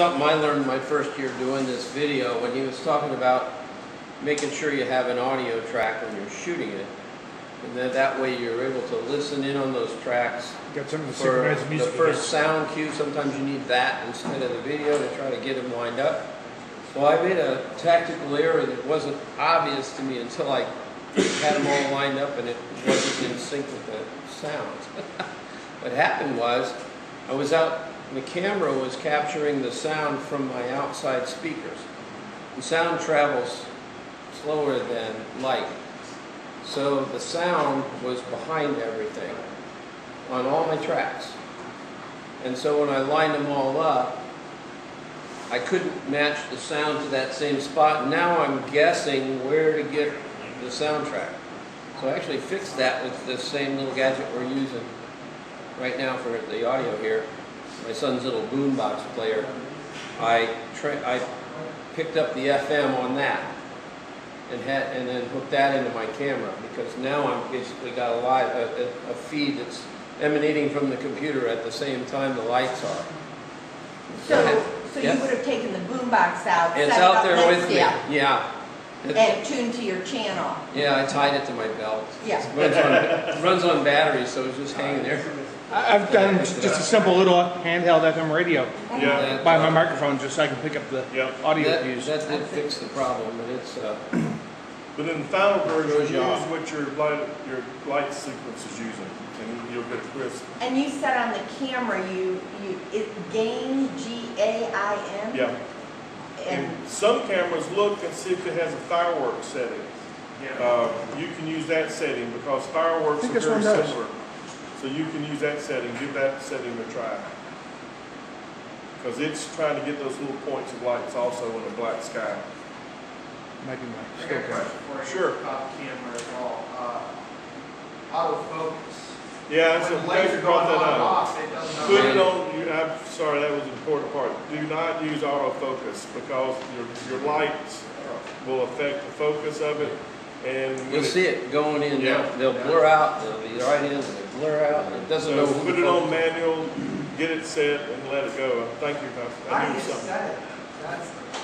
Something I learned my first year doing this video when he was talking about making sure you have an audio track when you're shooting it, and then that way you're able to listen in on those tracks. Got some of the For synchronized music. the first sound cue, sometimes you need that instead of the video to try to get them lined up. Well, I made a tactical error that wasn't obvious to me until I had them all lined up and it wasn't in sync with the sounds. What happened was, I was out, the camera was capturing the sound from my outside speakers. The sound travels slower than light. So the sound was behind everything on all my tracks. And so when I lined them all up, I couldn't match the sound to that same spot. Now I'm guessing where to get the soundtrack. So I actually fixed that with this same little gadget we're using right now for the audio here. My son's little boombox player. I picked up the FM on that and then hooked that into my camera, because now I'm basically got a feed that's emanating from the computer at the same time the lights are. So you would have taken the boombox out, It's set it out up there next with to me. you, Yeah. and tuned to your channel. Yeah, I tied it to my belt. Yeah. It runs on batteries, so it's just hanging there. I've done just a simple little handheld FM radio Yeah. by my microphone, just so I can pick up the audio cues. That did fix the problem, but it's But in the final version, Throws you use off. what your light sequence is using, and you'll get a crisp. And you said on the camera, it's gain, G-A-I-N? Yeah. And some cameras look and see if it has a fireworks setting. You can use that setting because fireworks are very similar. So you can use that setting, give that setting a try. Because it's trying to get those little points of lights also in a black sky. Might be my I still got a camera. question for you Sure. about the camera as well. Autofocus. Yeah, that's When a the lights you are brought going that on and up. off, it doesn't Put it know. on, I'm sorry, that was an important part. Do not use autofocus because your lights will affect the focus of it. And you'll see it going in. Yeah. They'll blur out. They'll be right in. They blur out. It doesn't know. So who put the it on focus- manual, get it set, and let it go. Thank you. How I do knew you something. set it?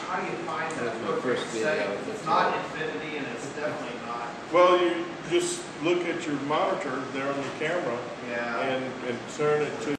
How do you find that That's my appropriate first video. setting? It's not infinity and it's definitely not. Well, you just look at your monitor there on your camera Yeah. and turn it to